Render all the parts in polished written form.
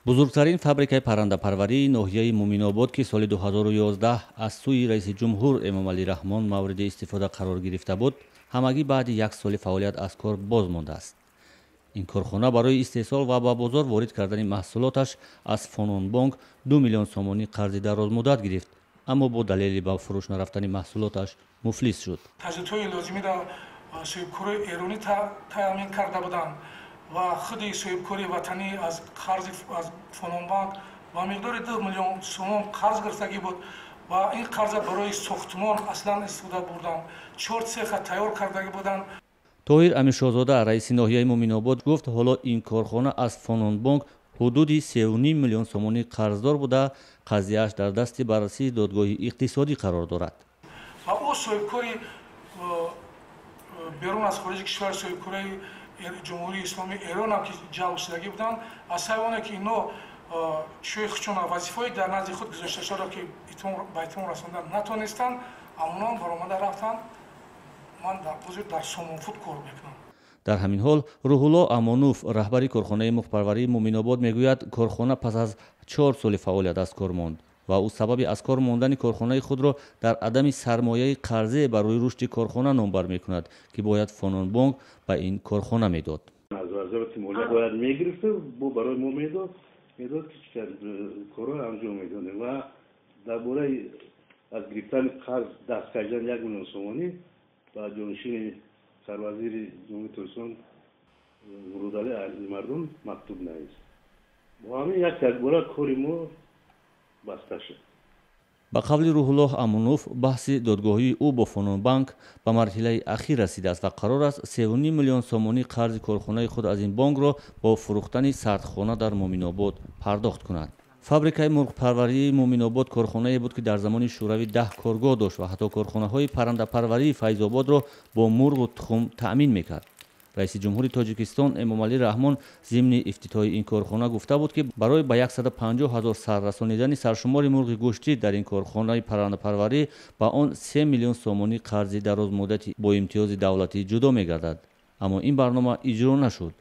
бузургтарин фабрикаи паррандапарварии ноҳияи Муминобод ки соли 2011 аз сӯи раиси ҷумҳур Эмомалӣ Раҳмон мавриди истифода қарор гирифта буд, ҳамагӣ баъди як соли фаъолият аз кор боз мондааст. ин корхона барои истеҳсол ва ба бозор ворид кардани маҳсулоташ аз Фононбонк 2 миллион сомонӣ қарзи дарозмуддат гирифт, аммо бо далели ба фурӯш нарафтани маҳсулоташ муфлис шуд. Таҷҳидҳои лозимиро соҳибкории эронӣ таъмин карда буданд ва худи соҳибкори ватанӣ аз қарзи аз Фононбанк ба миқдори 2 миллион сомон қарз гирифтагӣ буд ва ин қарза барои сохтмон аслан истифода бурданд. 4 цеха тайёр кардагӣ буданд. Тоҳир Амиршоҳзода, раиси ноҳияи Муминобод, гуфт ҳоло ин корхона аз Фононбонк ҳудуди 3.5 миллион сомонӣ қарздор буда, қазияаш дар дасти баррасии додгоҳи иқтисодӣ қарор дорад. ва ӯ соҳибкори берун аз хориҷи кишвар соҳибкории ҷумҳурии исломии Эрон ки ҷалб шудагӣ буданд, аз сайвоне ки ино шӯйхчона вазифаҳои дар назди худ гузошташудро ки ба итмом расонда натонистанд, амонон баромада рафтанд. Ман дар Сомонфуд кор мекунам. дар ҳамин ҳол Рӯҳулло Амонуф, раҳбари корхонаи мухпарварии Муминобод, мегӯяд корхона пас аз 4 соли фаъолият аз кор монд ва ӯ сабаби аз кор мондани корхонаи худро дар адами сармояи қарзе бар рӯи рушди корхона номбар мекунад ки бояд Фононбонк ба ин корхона медод. аз вазорати молия бояд мегирифта, бо барои мо медод ки корро анҷом медодем ва дар бораи аз гирифтани қарз даст кашидани 1 миллион сомонӣ ба ҷонишини сарвазири ҷумҳурии Торкистон Муродалӣ азизи мардум мактуб навист. бо ҳамин якбора кори мо баста шуд. ба қавли Рӯҳуллоҳ Амонуф, баҳси додгоҳии ӯ бо Фононбанк ба марҳилаи ахир расидааст ва қарор аст 3.5 миллион сомонӣ қарзи корхонаи худ аз ин бонкро бо фурӯхтани сардхона дар Муминобод пардохт кунад. фабрикаи мурғпарварии Муминобод корхонае буд ки дар замони шӯравӣ 10 коргоҳ дошт ва ҳатто корхонаҳои паррандапарварии Файзободро бо мурғу тухм таъмин мекард. раиси ҷумҳури Тоҷикистон Эмомалӣ Раҳмон зимни ифтитоҳи ин корхона гуфта буд ки барои ба 150 000 сар расонидани саршумори мурғи гӯшти дар ин корхонаи паррандапарварӣ ба он 3 миллион сомонӣ қарзи дарозмуддати бо имтиёзи давлатӣ ҷудо мегардад. аммо ин барнома иҷро нашуд.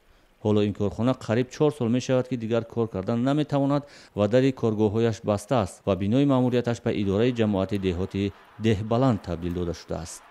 ҳоло ин корхона қариб 4 сол мешавад ки дигар кор кардан наметавонад ва дари коргоҳҳояш баста аст ва бинои маъмурияташ ба идораи ҷамоати деҳоти Деҳбаланд табдил дода шудааст.